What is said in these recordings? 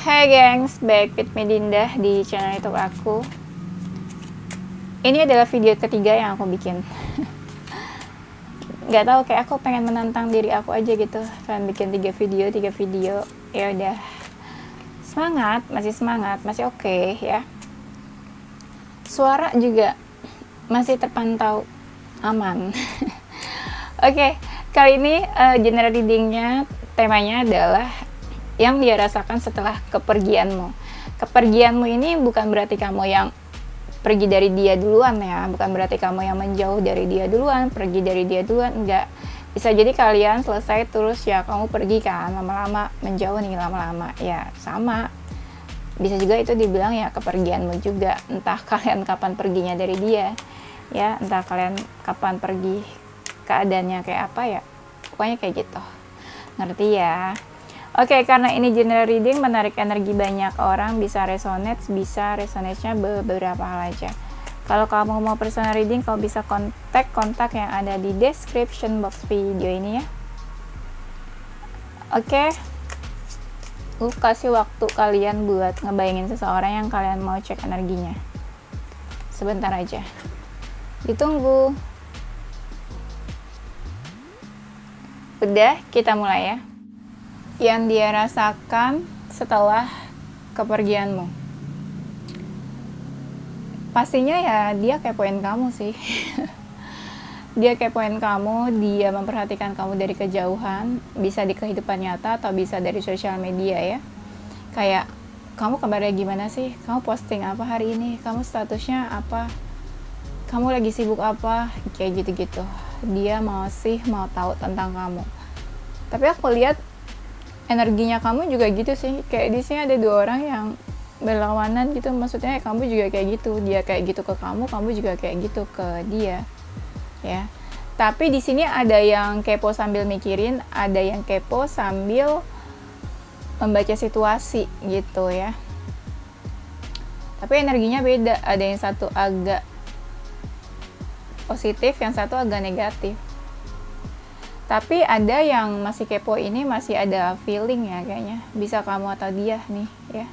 Hai gengs, back with me Dinda di channel YouTube aku. Ini adalah video ketiga yang aku bikin. Gak tahu, kayak aku pengen menantang diri aku aja gitu. Pengen bikin 3 video. Ya udah. Semangat, masih oke ya. Suara juga masih terpantau aman. Oke, kali ini general readingnya temanya adalah yang dia rasakan setelah kepergianmu. Kepergianmu ini bukan berarti kamu yang pergi dari dia duluan ya, bukan berarti kamu yang menjauh dari dia duluan, pergi dari dia duluan, enggak. Bisa jadi kalian selesai terus ya kamu pergi kan, lama-lama menjauh nih, lama-lama ya sama. Bisa juga itu dibilang ya kepergianmu juga, entah kalian kapan perginya dari dia ya, entah kalian kapan pergi, keadaannya kayak apa ya, pokoknya kayak gitu. Ngerti ya? Oke, karena ini general reading, menarik energi banyak orang, bisa resonate-nya beberapa hal aja. Kalau kamu mau personal reading, kau bisa kontak yang ada di description box video ini ya. Oke, aku kasih waktu kalian buat ngebayangin seseorang yang kalian mau cek energinya. Sebentar aja, ditunggu. Udah, kita mulai ya. Yang dia rasakan setelah kepergianmu. Pastinya ya dia kepoin kamu sih. Dia kepoin kamu, dia memperhatikan kamu dari kejauhan, bisa di kehidupan nyata atau bisa dari sosial media ya. Kayak, kamu kabarnya gimana sih? Kamu posting apa hari ini? Kamu statusnya apa? Kamu lagi sibuk apa? Kayak gitu-gitu. Dia mau tahu tentang kamu. Tapi aku lihat energinya kamu juga gitu sih, kayak di sini ada 2 orang yang berlawanan gitu, maksudnya kamu juga kayak gitu, dia kayak gitu ke kamu juga kayak gitu ke dia ya. Tapi di sini ada yang kepo sambil mikirin, ada yang kepo sambil membaca situasi gitu ya. Tapi energinya beda, ada yang satu agak positif, yang satu agak negatif. Tapi ada yang masih kepo ini masih ada feeling ya kayaknya. Bisa kamu atau dia nih ya.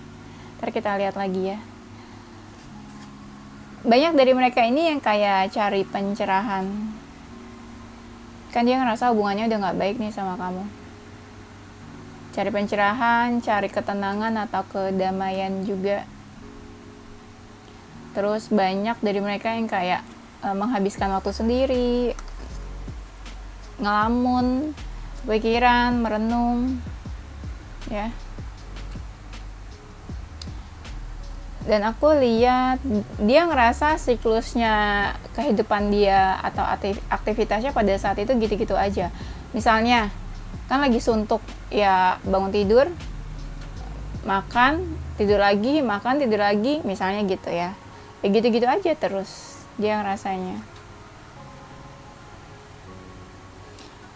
Ntar kita lihat lagi ya. Banyak dari mereka ini yang kayak cari pencerahan. Kan dia ngerasa hubungannya udah gak baik nih sama kamu. Cari pencerahan, cari ketenangan atau kedamaian juga. Terus banyak dari mereka yang kayak menghabiskan waktu sendiri, ngelamun, pikiran, merenung ya. Dan aku lihat dia ngerasa siklusnya kehidupan dia atau aktivitasnya pada saat itu gitu-gitu aja. Misalnya kan lagi suntuk ya, bangun tidur, makan, tidur lagi, makan, tidur lagi, misalnya gitu ya. Ya gitu-gitu aja terus dia ngerasanya.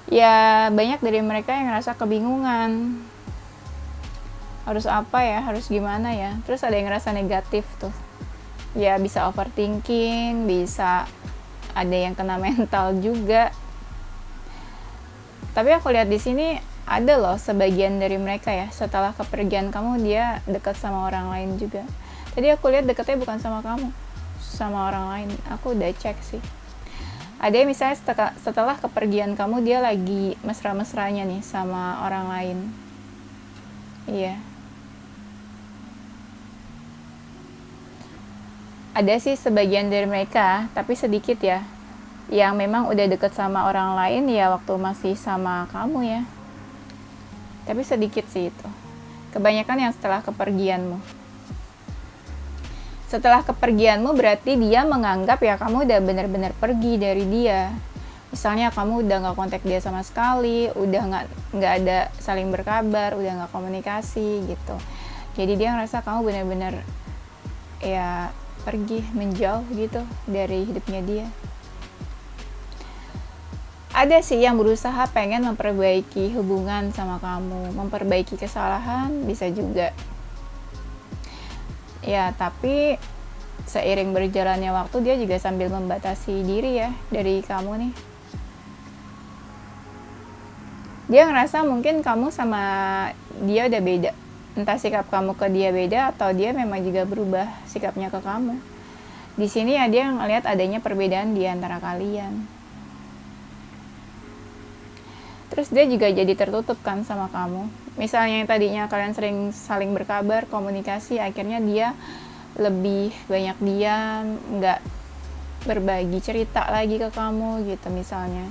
Ya banyak dari mereka yang ngerasa kebingungan, harus apa ya, harus gimana ya. Terus ada yang ngerasa negatif tuh ya, bisa overthinking, bisa ada yang kena mental juga. Tapi aku lihat di sini ada loh sebagian dari mereka ya, setelah kepergian kamu dia dekat sama orang lain juga. Tadi aku lihat dekatnya bukan sama kamu, sama orang lain. Aku udah cek sih. Ada yang misalnya setelah kepergian kamu dia lagi mesra-mesranya nih sama orang lain. Iya. Ada sih sebagian dari mereka, tapi sedikit ya, yang memang udah deket sama orang lain ya waktu masih sama kamu ya. Tapi sedikit sih itu. Kebanyakan yang setelah kepergianmu. Setelah kepergianmu berarti dia menganggap ya kamu udah benar-benar pergi dari dia. Misalnya kamu udah nggak kontak dia sama sekali, udah nggak ada saling berkabar, udah nggak komunikasi gitu. Jadi dia ngerasa kamu benar-benar ya pergi, menjauh gitu dari hidupnya dia. Ada sih yang berusaha pengen memperbaiki hubungan sama kamu, memperbaiki kesalahan, bisa juga. Ya, tapi seiring berjalannya waktu dia juga sambil membatasi diri ya dari kamu nih. Dia ngerasa mungkin kamu sama dia udah beda. Entah sikap kamu ke dia beda atau dia memang juga berubah sikapnya ke kamu. Di sini ya dia ngelihat adanya perbedaan di antara kalian. Terus dia juga jadi tertutup kan sama kamu. Misalnya yang tadinya kalian sering saling berkabar, komunikasi, akhirnya dia lebih banyak diam, nggak berbagi cerita lagi ke kamu gitu misalnya.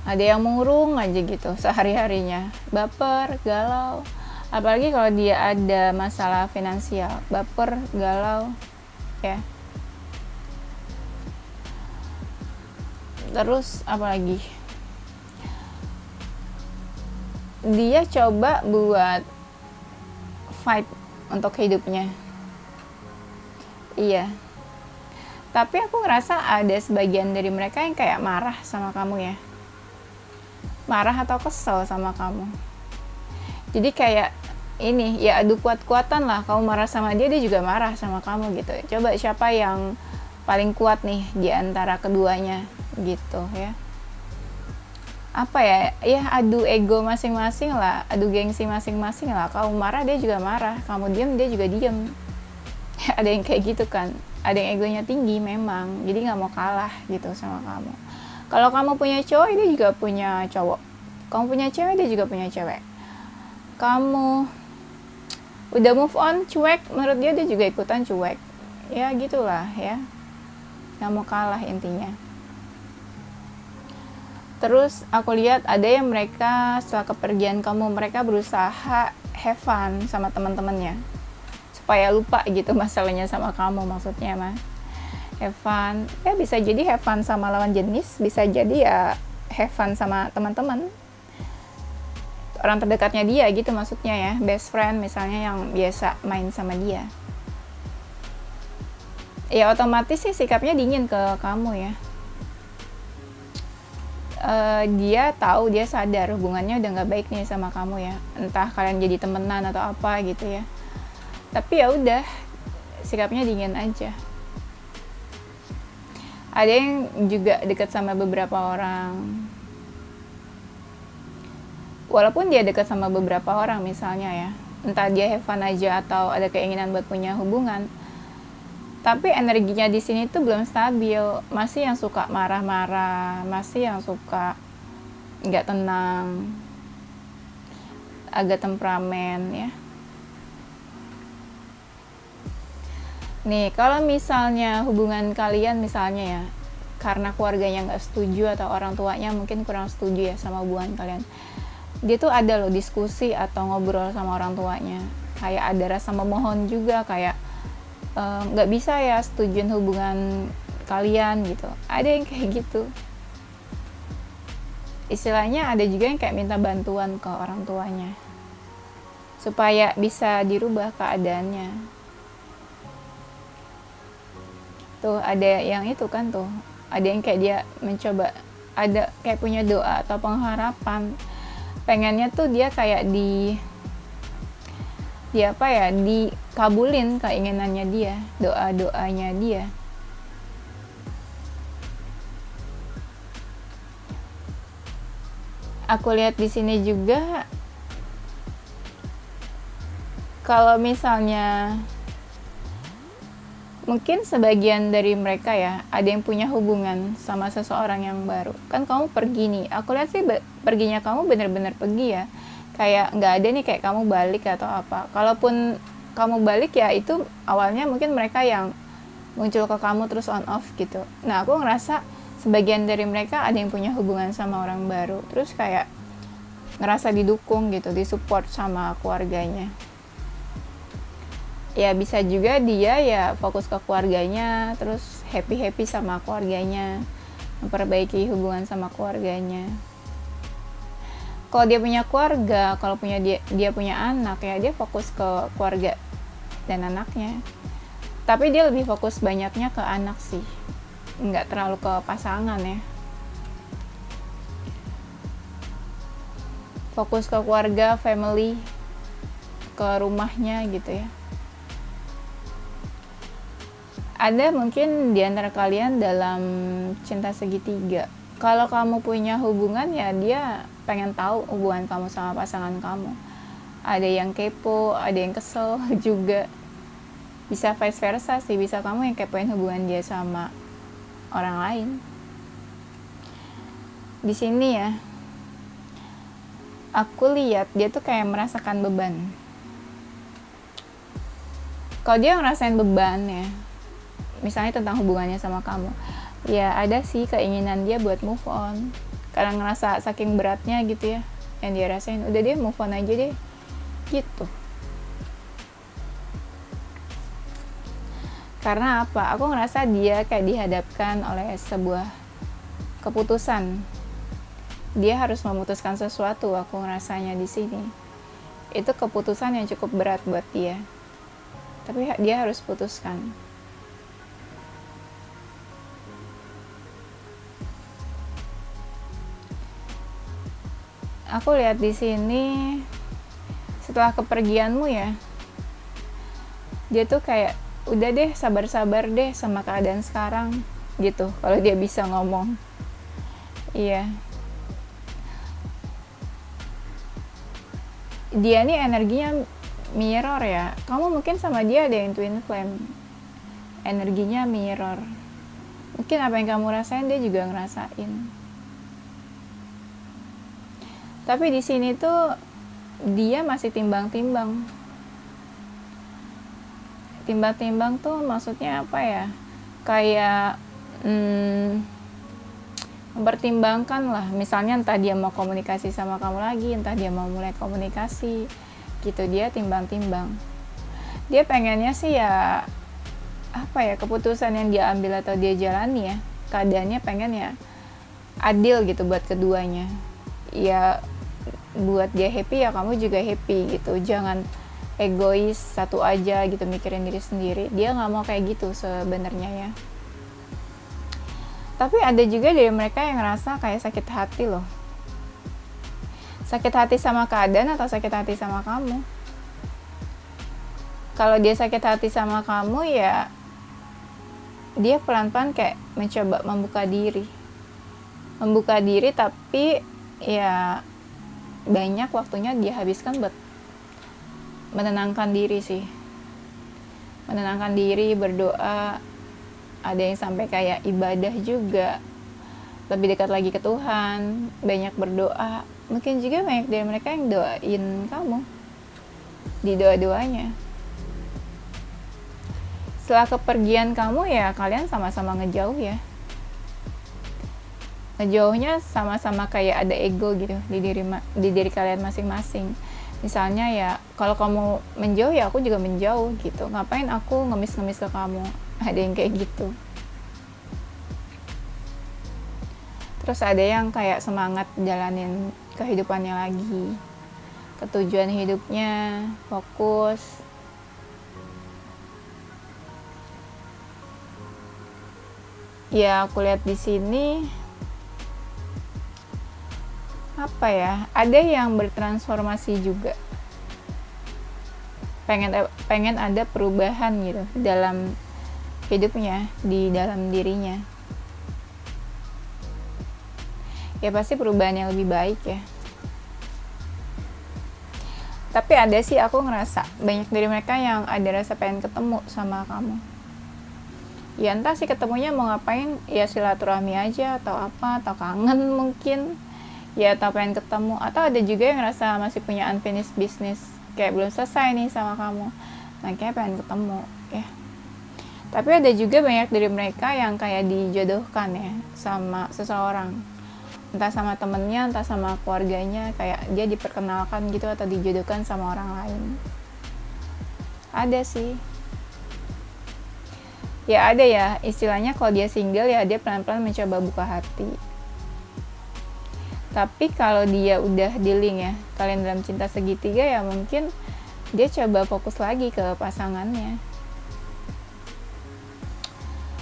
Ada yang murung aja gitu sehari-harinya, baper, galau. Apalagi kalau dia ada masalah finansial, baper, galau, ya. Terus apalagi? Dia coba buat fight untuk hidupnya. Iya. Tapi aku ngerasa ada sebagian dari mereka yang kayak marah sama kamu ya. Marah atau kesel sama kamu. Jadi kayak ini ya adu kuat-kuatan lah, kamu marah sama dia, dia juga marah sama kamu gitu. Coba siapa yang paling kuat nih di antara keduanya gitu ya. Apa ya adu ego masing-masing lah, adu gengsi masing-masing lah. Kamu marah dia juga marah, kamu diam dia juga diam. Ada yang kayak gitu kan, ada yang egonya tinggi memang, jadi nggak mau kalah gitu sama kamu. Kalau kamu punya cowok, dia juga punya cowok. Kamu punya cewek, dia juga punya cewek. Kamu udah move on, cuek, menurut dia, dia juga ikutan cuek. Ya gitulah ya. Nggak mau kalah intinya. Terus aku lihat ada yang mereka setelah kepergian kamu, mereka berusaha have fun sama teman-temannya. Supaya lupa gitu masalahnya sama kamu maksudnya mah. Have fun, ya bisa jadi have fun sama lawan jenis, bisa jadi ya have fun sama teman-teman, orang terdekatnya dia gitu maksudnya ya, best friend misalnya yang biasa main sama dia. Ya otomatis sih sikapnya dingin ke kamu ya. Dia tahu, dia sadar hubungannya udah nggak baik nih sama kamu ya, entah kalian jadi temenan atau apa gitu ya. Tapi ya udah, sikapnya dingin aja. Ada yang juga dekat sama beberapa orang. Walaupun dia dekat sama beberapa orang misalnya ya, entah dia have fun aja atau ada keinginan buat punya hubungan, tapi energinya di sini tuh belum stabil. Masih yang suka marah-marah, masih yang suka nggak tenang, agak temperamen ya. Nih, kalau misalnya hubungan kalian misalnya ya, karena keluarganya nggak setuju atau orang tuanya mungkin kurang setuju ya sama hubungan kalian, dia tuh ada loh diskusi atau ngobrol sama orang tuanya. Kayak ada rasa memohon juga, kayak nggak bisa ya setujuin hubungan kalian gitu. Ada yang kayak gitu. Istilahnya ada juga yang kayak minta bantuan ke orang tuanya supaya bisa dirubah keadaannya. Tuh ada yang itu kan tuh, ada yang kayak dia mencoba, ada kayak punya doa atau pengharapan, pengennya tuh dia kayak dikabulin keinginannya dia, doa-doanya dia. Aku lihat di sini juga kalau misalnya mungkin sebagian dari mereka ya, ada yang punya hubungan sama seseorang yang baru. Kan kamu pergi nih, aku lihat sih perginya kamu bener-bener pergi ya. Kayak nggak ada nih kayak kamu balik atau apa. Kalaupun kamu balik ya itu awalnya mungkin mereka yang muncul ke kamu terus on off gitu. Nah aku ngerasa sebagian dari mereka ada yang punya hubungan sama orang baru. Terus kayak ngerasa didukung gitu, disupport sama keluarganya. Ya bisa juga dia ya fokus ke keluarganya, terus happy sama keluarganya, memperbaiki hubungan sama keluarganya. Kalau dia punya keluarga, kalau dia punya anak ya dia fokus ke keluarga dan anaknya. Tapi dia lebih fokus banyaknya ke anak sih, nggak terlalu ke pasangan ya. Fokus ke keluarga, family, ke rumahnya gitu ya. Ada mungkin di antara kalian dalam cinta segitiga. Kalau kamu punya hubungan ya dia pengen tahu hubungan kamu sama pasangan kamu. Ada yang kepo, ada yang kesel juga. Bisa vice versa sih, bisa kamu yang kepoin hubungan dia sama orang lain. Di sini ya, aku lihat dia tuh kayak merasakan beban. Kalau dia ngerasain beban ya, misalnya tentang hubungannya sama kamu, ya ada sih keinginan dia buat move on. Karena ngerasa saking beratnya gitu ya, yang dia rasain, udah dia move on aja deh, gitu. Karena apa? Aku ngerasa dia kayak dihadapkan oleh sebuah keputusan. Dia harus memutuskan sesuatu, aku ngerasanya di sini. Itu keputusan yang cukup berat buat dia. Tapi dia harus putuskan. Aku lihat di sini setelah kepergianmu ya, dia tuh kayak udah deh, sabar-sabar deh sama keadaan sekarang gitu, kalau dia bisa ngomong. Iya, dia nih energinya mirror ya, kamu mungkin sama dia ada yang twin flame, energinya mirror. Mungkin apa yang kamu rasain dia juga ngerasain. Tapi di sini tuh dia masih timbang-timbang. Timbang-timbang tuh maksudnya apa ya? Kayak mempertimbangkan lah. Misalnya entah dia mau komunikasi sama kamu lagi, entah dia mau mulai komunikasi. Gitu, dia timbang-timbang. Dia pengennya sih ya apa ya, keputusan yang dia ambil atau dia jalani ya, keadaannya pengen ya adil gitu buat keduanya. Ya buat dia happy ya kamu juga happy gitu. Jangan egois satu aja gitu, mikirin diri sendiri. Dia nggak mau kayak gitu sebenarnya ya. Tapi ada juga dari mereka yang ngerasa kayak sakit hati loh. Sakit hati sama keadaan atau sakit hati sama kamu. Kalau dia sakit hati sama kamu ya dia pelan-pelan kayak mencoba membuka diri. Membuka diri tapi ya banyak waktunya dia habiskan buat menenangkan diri sih. Menenangkan diri, berdoa. Ada yang sampai kayak ibadah juga, lebih dekat lagi ke Tuhan, banyak berdoa. Mungkin juga banyak dari mereka yang doain kamu di doa-doanya. Setelah kepergian kamu ya kalian sama-sama ngejauh ya. Ngejauhnya sama-sama kayak ada ego gitu di diri kalian masing-masing. Misalnya ya kalau kamu menjauh ya aku juga menjauh gitu. Ngapain aku ngemis-ngemis ke kamu? Ada yang kayak gitu. Terus ada yang kayak semangat jalanin kehidupannya lagi, ketujuan hidupnya, fokus. Ya aku lihat di sini apa ya, ada yang bertransformasi juga, pengen ada perubahan gitu dalam hidupnya, di dalam dirinya. Ya pasti perubahan yang lebih baik ya. Tapi ada sih, aku ngerasa banyak dari mereka yang ada rasa pengen ketemu sama kamu. Ya entah sih ketemunya mau ngapain, ya silaturahmi aja atau apa, atau kangen mungkin. Ya atau pengen ketemu, atau ada juga yang ngerasa masih punya unfinished business, kayak belum selesai nih sama kamu, makanya pengen ketemu ya. Tapi ada juga banyak dari mereka yang kayak dijodohkan ya sama seseorang, entah sama temennya, entah sama keluarganya, kayak dia diperkenalkan gitu atau dijodohkan sama orang lain. Ada sih. Ya ada ya, istilahnya kalau dia single ya dia pelan-pelan mencoba buka hati. Tapi kalau dia udah dealing ya, kalian dalam cinta segitiga ya mungkin dia coba fokus lagi ke pasangannya.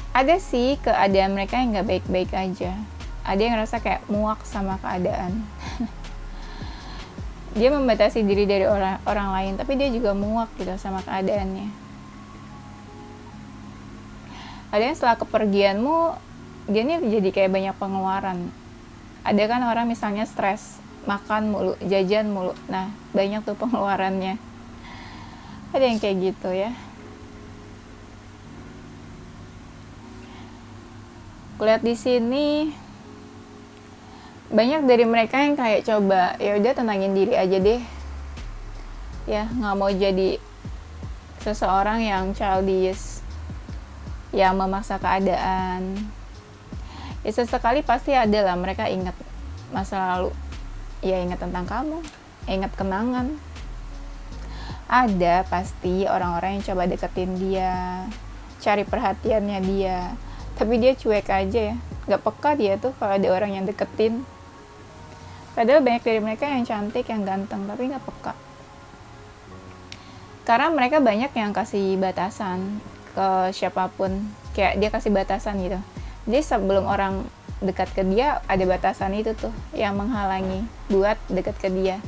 Ada sih keadaan mereka yang gak baik-baik aja. Ada yang ngerasa kayak muak sama keadaan. Dia membatasi diri dari orang lain, tapi dia juga muak gitu sama keadaannya. Ada yang setelah kepergianmu, dia nih jadi kayak banyak pengeluaran. Ada kan orang misalnya stres, makan mulu, jajan mulu. Nah, banyak tuh pengeluarannya. Ada yang kayak gitu ya. Kulihat di sini banyak dari mereka yang kayak coba ya udah tenangin diri aja deh. Ya, nggak mau jadi seseorang yang childish, yang memaksa keadaan. Ya sesekali pasti ada lah mereka ingat masa lalu, ya ingat tentang kamu, ingat kenangan. Ada pasti orang-orang yang coba deketin dia, cari perhatiannya dia, tapi dia cuek aja ya, gak peka dia tuh kalau ada orang yang deketin. Padahal banyak dari mereka yang cantik, yang ganteng, tapi gak peka. Karena mereka banyak yang kasih batasan ke siapapun, kayak dia kasih batasan gitu. Jadi sebelum orang dekat ke dia, ada batasan itu tuh yang menghalangi buat dekat ke dia,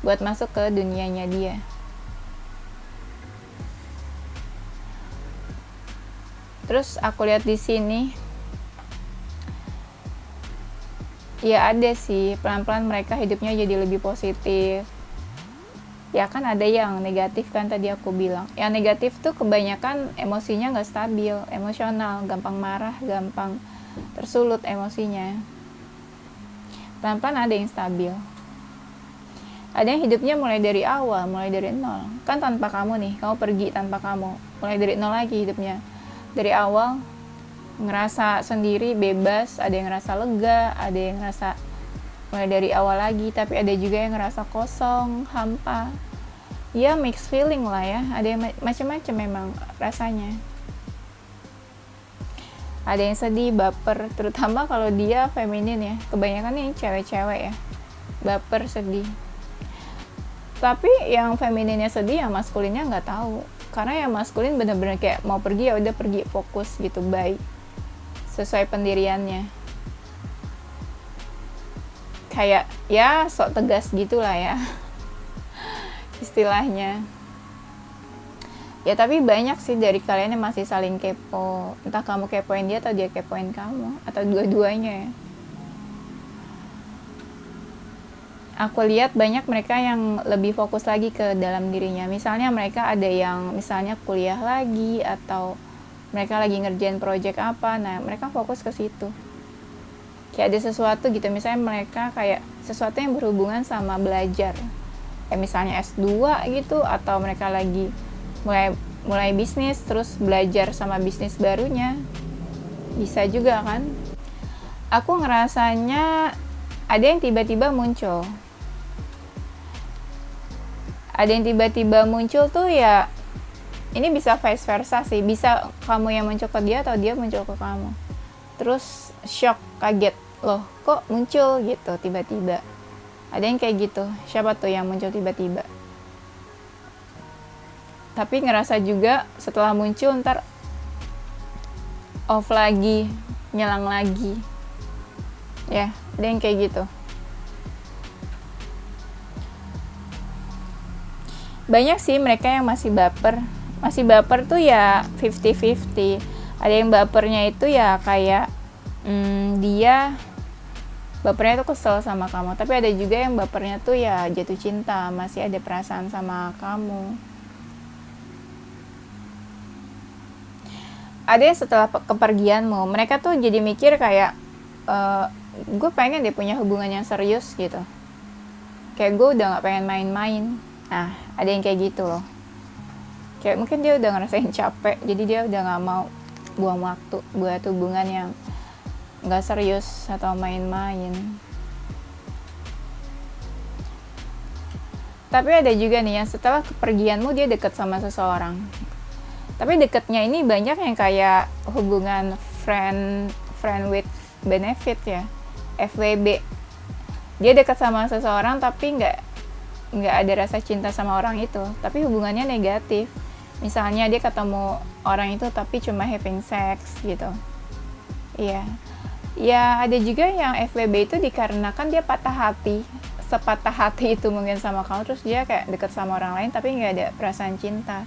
buat masuk ke dunianya dia. Terus aku lihat di sini, ya ada sih pelan-pelan mereka hidupnya jadi lebih positif. Ya kan ada yang negatif kan tadi aku bilang. Yang negatif tuh kebanyakan emosinya nggak stabil, emosional, gampang marah, gampang tersulut emosinya. Pelan-pelan ada yang stabil. Ada yang hidupnya mulai dari awal, mulai dari nol. Kan tanpa kamu nih, kamu pergi tanpa kamu. Mulai dari nol lagi hidupnya. Dari awal ngerasa sendiri, bebas, ada yang ngerasa lega, ada yang ngerasa mulai dari awal lagi, tapi ada juga yang ngerasa kosong, hampa. Ya mixed feeling lah ya, ada yang macam-macam memang rasanya. Ada yang sedih, baper, terutama kalau dia feminin ya, kebanyakan yang cewek-cewek ya, baper, sedih. Tapi yang femininnya sedih, yang maskulinnya nggak tahu. Karena yang maskulin bener-bener kayak mau pergi ya udah pergi, fokus gitu, baik, sesuai pendiriannya. Kayak ya sok tegas gitulah ya istilahnya. Ya tapi banyak sih dari kalian yang masih saling kepo, entah kamu kepoin dia atau dia kepoin kamu, atau dua-duanya ya. Aku lihat banyak mereka yang lebih fokus lagi ke dalam dirinya. Misalnya mereka ada yang misalnya kuliah lagi, atau mereka lagi ngerjain project apa, nah mereka fokus ke situ. Kayak ada sesuatu gitu, misalnya mereka kayak sesuatu yang berhubungan sama belajar, kayak misalnya S2 gitu, atau mereka lagi mulai bisnis, terus belajar sama bisnis barunya, bisa juga kan. Aku ngerasanya ada yang tiba-tiba muncul, tuh ya, ini bisa vice versa sih, bisa kamu yang muncul ke dia atau dia muncul ke kamu. Terus shock, kaget, loh kok muncul gitu tiba-tiba. Ada yang kayak gitu, siapa tuh yang muncul tiba-tiba. Tapi ngerasa juga setelah muncul ntar off lagi, nyelang lagi. Ya, ada yang kayak gitu. Banyak sih mereka yang masih baper. Masih baper tuh ya 50-50. Ada yang bapernya itu ya kayak dia bapernya tuh kesel sama kamu, tapi ada juga yang bapernya tuh ya jatuh cinta, masih ada perasaan sama kamu. Ada yang setelah kepergianmu, mereka tuh jadi mikir kayak gue pengen dia punya hubungan yang serius gitu, kayak gue udah gak pengen main-main. Nah, ada yang kayak gitu loh, kayak mungkin dia udah ngerasain capek, jadi dia udah gak mau buang waktu buat hubungan yang gak serius atau main-main. Tapi ada juga nih yang setelah kepergianmu dia deket sama seseorang, tapi deketnya ini banyak yang kayak hubungan friend with benefit ya, FWB. Dia dekat sama seseorang tapi nggak ada rasa cinta sama orang itu, tapi hubungannya negatif. Misalnya dia ketemu orang itu tapi cuma having sex gitu. Iya. Ya ada juga yang FWB itu dikarenakan dia patah hati, sepatah hati itu mungkin sama kamu, terus dia kayak deket sama orang lain tapi nggak ada perasaan cinta.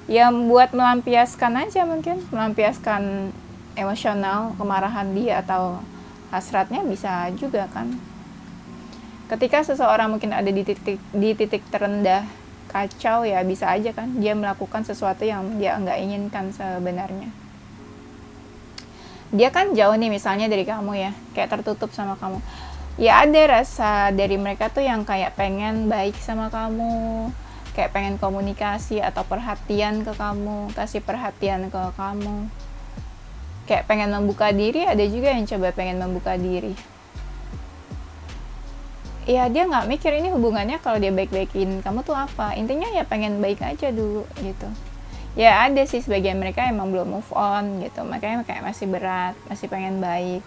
Ya buat melampiaskan aja, mungkin melampiaskan emosional, kemarahan dia atau hasratnya, bisa juga kan. Ketika seseorang mungkin ada di titik terendah, kacau, ya bisa aja kan dia melakukan sesuatu yang dia nggak inginkan sebenarnya. Dia kan jauh nih misalnya dari kamu ya, kayak tertutup sama kamu. Ya ada rasa dari mereka tuh yang kayak pengen baik sama kamu, kayak pengen komunikasi atau perhatian ke kamu, kasih perhatian ke kamu, kayak pengen membuka diri. Ada juga yang coba pengen membuka diri. Ya dia nggak mikir ini hubungannya kalau dia baik-baikin kamu tuh apa, intinya ya pengen baik aja dulu gitu. Ya ada sih sebagian mereka emang belum move on gitu, makanya kayak masih berat, masih pengen baik.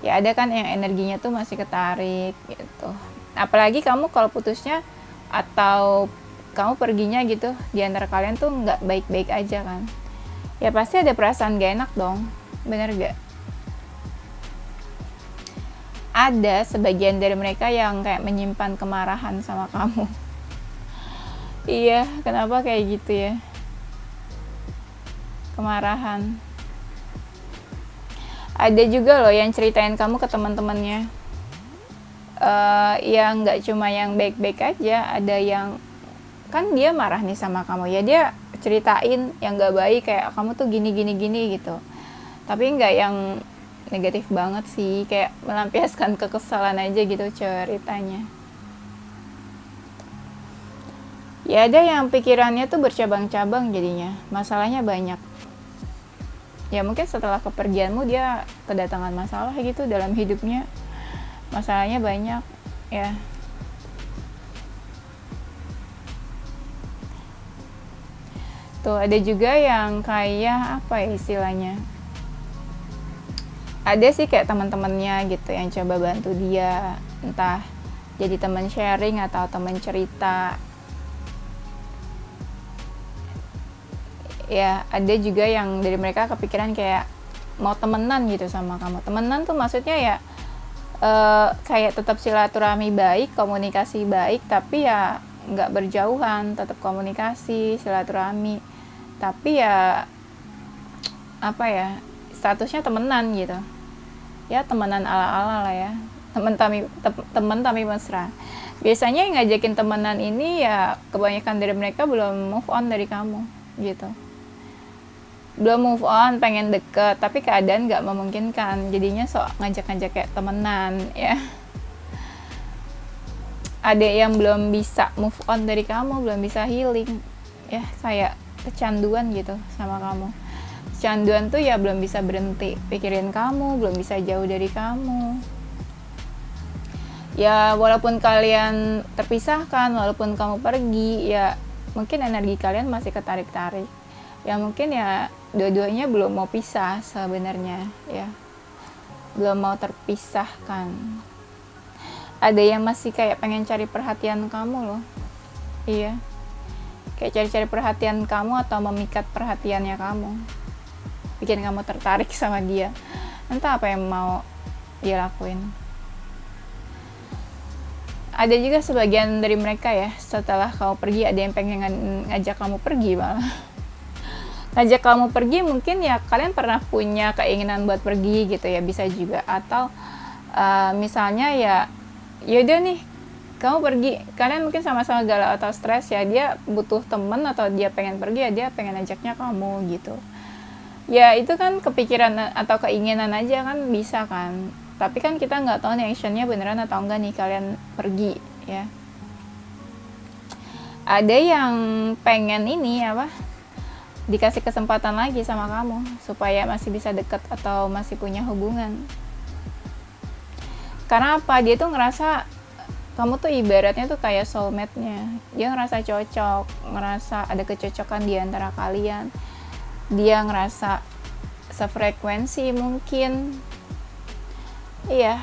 Ya ada kan yang energinya tuh masih ketarik gitu. Apalagi kamu kalau putusnya atau kamu perginya gitu, di antara kalian tuh nggak baik-baik aja kan, ya pasti ada perasaan gak enak dong, bener gak? Ada sebagian dari mereka yang kayak menyimpan kemarahan sama kamu. Iya, kenapa kayak gitu ya? Kemarahan. Ada juga loh yang ceritain kamu ke teman-temannya. Ya nggak cuma yang baik-baik aja, ada yang kan dia marah nih sama kamu, ya dia ceritain yang nggak baik, kayak kamu tuh gini gitu. Tapi nggak yang negatif banget sih, kayak melampiaskan kekesalan aja gitu ceritanya. Ya ada yang pikirannya tuh bercabang-cabang jadinya, masalahnya banyak. Ya mungkin setelah kepergianmu dia kedatangan masalah gitu dalam hidupnya, masalahnya banyak ya. Tuh ada juga yang kayak apa ya istilahnya, ada sih kayak teman-temannya gitu yang coba bantu dia, entah jadi teman sharing atau teman cerita. Ya ada juga yang dari mereka kepikiran kayak mau temenan gitu sama kamu. Temenan tuh maksudnya ya kayak tetap silaturahmi baik, komunikasi baik, tapi ya nggak berjauhan, tetap komunikasi, silaturahmi, tapi ya apa ya, statusnya temenan gitu ya, temenan ala-ala lah ya, temen tapi mesra. Biasanya yang ngajakin temenan ini ya kebanyakan dari mereka belum move on dari kamu gitu, belum move on, pengen deket tapi keadaan nggak memungkinkan, jadinya sok ngajak-ngajak kayak temenan ya. Ada yang belum bisa move on dari kamu, belum bisa healing ya, kayak kecanduan gitu sama kamu. Kecanduan tuh ya belum bisa berhenti pikirin kamu, belum bisa jauh dari kamu. Ya walaupun kalian terpisahkan, walaupun kamu pergi, ya mungkin energi kalian masih ketarik-tarik. Ya mungkin ya dua-duanya belum mau pisah sebenarnya ya, belum mau terpisahkan. Ada yang masih kayak pengen cari perhatian kamu loh. Iya, kayak cari-cari perhatian kamu atau memikat perhatiannya kamu, bikin kamu tertarik sama dia, entah apa yang mau dia lakuin. Ada juga sebagian dari mereka ya, setelah kamu pergi ada yang pengen ngajak kamu pergi malah. Ngajak kamu pergi mungkin ya kalian pernah punya keinginan buat pergi gitu ya, bisa juga. Atau misalnya ya yaudah nih kamu pergi, kalian mungkin sama-sama galau atau stres ya, dia butuh temen atau dia pengen pergi ya, dia pengen ajaknya kamu gitu. Ya itu kan kepikiran atau keinginan aja kan, bisa kan, tapi kan kita nggak tahu nih actionnya beneran atau enggak nih kalian pergi ya. Ada yang pengen ini apa, dikasih kesempatan lagi sama kamu supaya masih bisa deket atau masih punya hubungan. Karena apa, dia tuh ngerasa kamu tuh ibaratnya tuh kayak soulmate-nya, dia ngerasa cocok, ngerasa ada kecocokan di antara kalian, dia ngerasa sefrekuensi mungkin. Iya,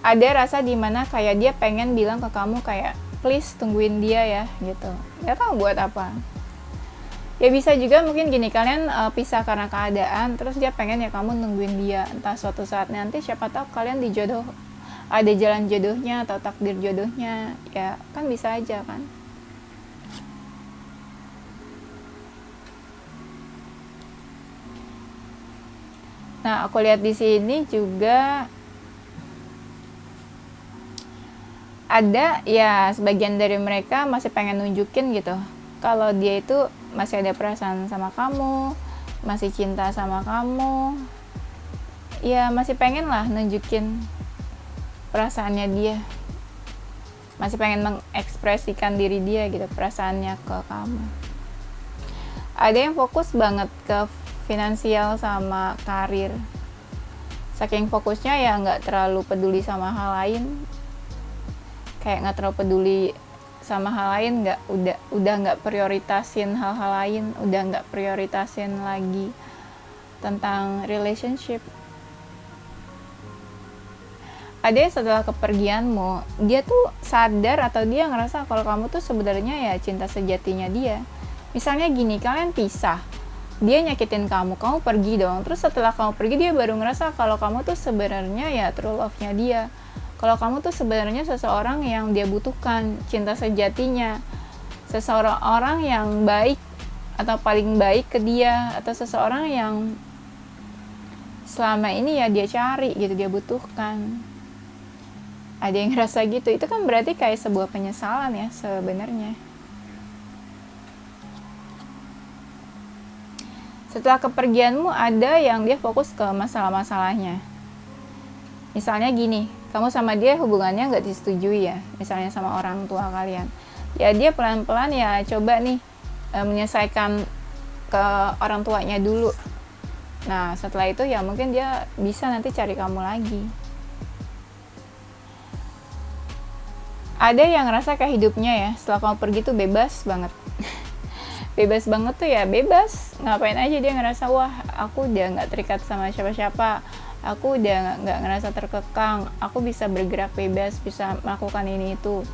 ada rasa dimana kayak dia pengen bilang ke kamu kayak please tungguin dia ya gitu, gak tau buat apa. Ya bisa juga mungkin gini, kalian pisah karena keadaan, terus dia pengen ya kamu nungguin dia, entah suatu saat nanti siapa tahu kalian dijodoh, ada jalan jodohnya atau takdir jodohnya ya kan, bisa aja kan. Nah aku lihat di sini juga Ada ya sebagian dari mereka masih pengen nunjukin gitu kalau dia itu masih ada perasaan sama kamu, masih cinta sama kamu, ya masih pengen lah nunjukin perasaannya dia, masih pengen mengekspresikan diri dia gitu, perasaannya ke kamu. Ada yang fokus banget ke finansial sama karir, saking fokusnya ya nggak terlalu peduli sama hal lain, kayak nggak terlalu peduli sama hal lain, udah nggak prioritasin hal-hal lain, udah nggak prioritasin lagi tentang relationship. Ada yang setelah kepergianmu dia tuh sadar atau dia ngerasa kalau kamu tuh sebenarnya ya cinta sejatinya dia. Misalnya gini, kalian pisah, dia nyakitin kamu pergi dong, terus setelah kamu pergi dia baru ngerasa kalau kamu tuh sebenarnya ya true love-nya dia, kalau kamu tuh sebenarnya seseorang yang dia butuhkan, cinta sejatinya, seseorang orang yang baik atau paling baik ke dia, atau seseorang yang selama ini ya dia cari gitu, dia butuhkan. Ada yang ngerasa gitu, itu kan berarti kayak sebuah penyesalan ya sebenarnya. Setelah kepergianmu ada yang dia fokus ke masalah-masalahnya. Misalnya gini, kamu sama dia hubungannya nggak disetujui ya, misalnya sama orang tua kalian. Ya dia pelan-pelan ya coba nih menyelesaikan ke orang tuanya dulu. Nah setelah itu ya mungkin dia bisa nanti cari kamu lagi. Ada yang ngerasa kayak hidupnya ya setelah kamu pergi tuh bebas banget. Bebas banget tuh ya bebas, ngapain aja dia ngerasa wah aku udah nggak terikat sama siapa-siapa, aku udah nggak ngerasa terkekang, aku bisa bergerak bebas, bisa melakukan ini itu,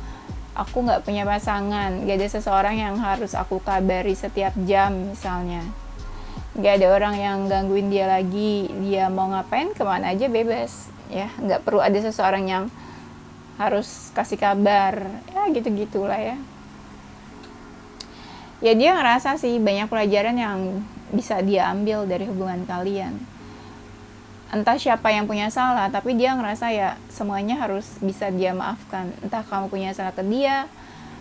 aku nggak punya pasangan, gak ada seseorang yang harus aku kabari setiap jam misalnya, gak ada orang yang gangguin dia lagi, dia mau ngapain kemana aja bebas ya, nggak perlu ada seseorang yang harus kasih kabar ya, gitu-gitulah ya. Ya dia ngerasa sih banyak pelajaran yang bisa dia ambil dari hubungan kalian. Entah siapa yang punya salah, tapi dia ngerasa ya semuanya harus bisa dia maafkan. Entah kamu punya salah ke dia,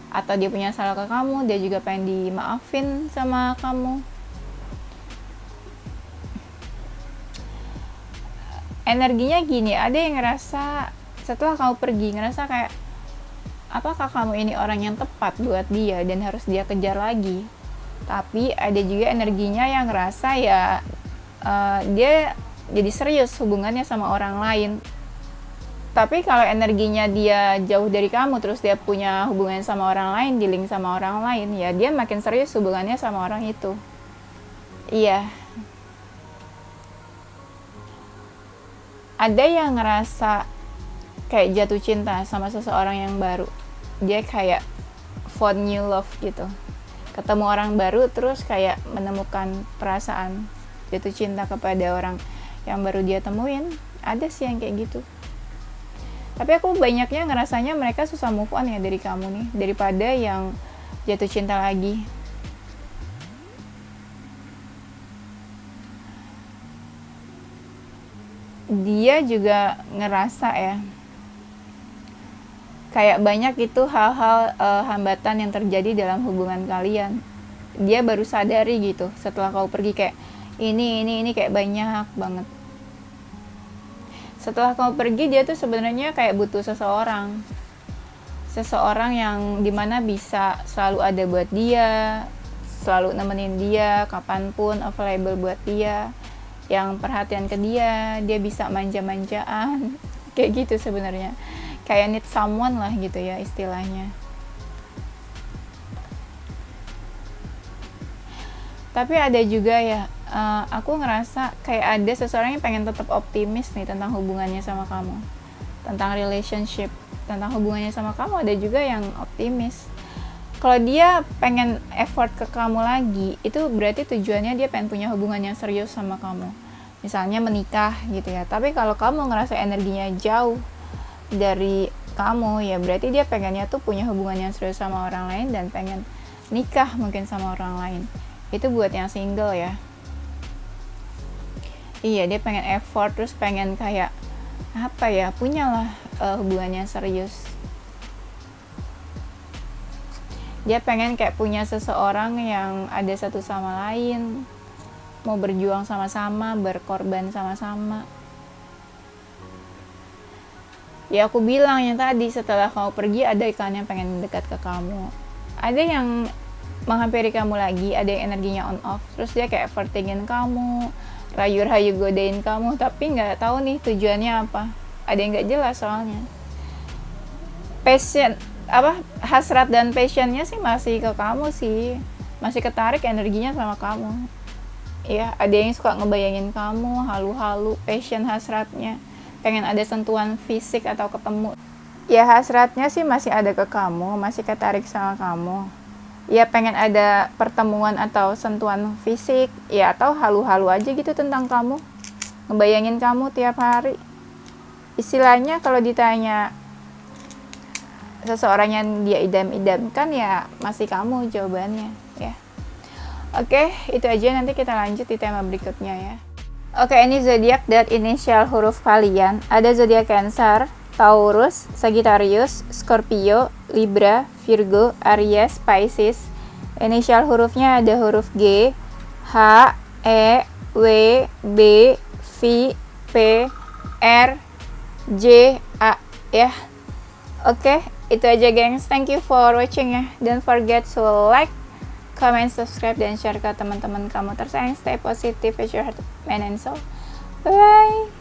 atau dia punya salah ke kamu, dia juga pengen dimaafin sama kamu. Energinya gini, ada yang ngerasa setelah kamu pergi, ngerasa kayak apakah kamu ini orang yang tepat buat dia dan harus dia kejar lagi. Tapi ada juga energinya yang ngerasa ya dia jadi serius hubungannya sama orang lain. Tapi kalau energinya dia jauh dari kamu, terus dia punya hubungan sama orang lain, dealing sama orang lain, ya dia makin serius hubungannya sama orang itu. Iya. Ada yang ngerasa kayak jatuh cinta sama seseorang yang baru, dia kayak found new love gitu, ketemu orang baru terus kayak menemukan perasaan jatuh cinta kepada orang yang baru dia temuin. Ada sih yang kayak gitu, tapi aku banyaknya ngerasanya mereka susah move on ya dari kamu nih, daripada yang jatuh cinta lagi. Dia juga ngerasa ya kayak banyak itu hal-hal hambatan yang terjadi dalam hubungan kalian. Dia baru sadari gitu setelah kau pergi, kayak ini kayak banyak banget. Setelah kau pergi dia tuh sebenarnya kayak butuh seseorang yang dimana bisa selalu ada buat dia, selalu nemenin dia kapanpun, available buat dia, yang perhatian ke dia bisa manja-manjaan kayak gitu sebenarnya. Kayak need someone lah gitu ya istilahnya. Tapi ada juga ya, aku ngerasa kayak ada seseorang yang pengen tetap optimis nih tentang hubungannya sama kamu, tentang relationship, tentang hubungannya sama kamu. Ada juga yang optimis. Kalau dia pengen effort ke kamu lagi, itu berarti tujuannya dia pengen punya hubungan yang serius sama kamu, misalnya menikah gitu ya. Tapi kalau kamu ngerasa energinya jauh dari kamu, ya berarti dia pengennya tuh punya hubungan yang serius sama orang lain dan pengen nikah mungkin sama orang lain. Itu buat yang single ya. Iya, dia pengen effort, terus pengen kayak apa ya, punyalah hubungan yang serius. Dia pengen kayak punya seseorang yang ada satu sama lain, mau berjuang sama-sama, berkorban sama-sama. Ya aku bilang yang tadi, setelah kamu pergi ada ikan yang pengen dekat ke kamu, ada yang menghampiri kamu lagi, ada yang energinya on off, terus dia kayak overthinking kamu, rayu-rayu godain kamu, tapi nggak tahu nih tujuannya apa. Ada yang nggak jelas soalnya. Passion hasrat dan passionnya sih masih ke kamu sih, masih ketarik energinya sama kamu. Ya ada yang suka ngebayangin kamu, halu-halu, passion hasratnya pengen ada sentuhan fisik atau ketemu. Ya hasratnya sih masih ada ke kamu, masih ketarik sama kamu. Ya pengen ada pertemuan atau sentuhan fisik, ya atau halu-halu aja gitu tentang kamu, ngebayangin kamu tiap hari. Istilahnya kalau ditanya seseorang yang dia idam-idamkan, ya masih kamu jawabannya ya. Oke, itu aja, nanti kita lanjut di tema berikutnya ya. Oke, ini zodiak dan inisial huruf kalian. Ada zodiak Cancer, Taurus, Sagittarius, Scorpio, Libra, Virgo, Aries, Pisces. Inisial hurufnya ada huruf G, H, E, W, B, V, P, R, J, A ya. Oke, itu aja gengs. Thank you for watching ya. Don't forget to like, comment, subscribe, dan share ke teman-teman kamu tersayang. Stay positive with your heart, mind and soul. Bye.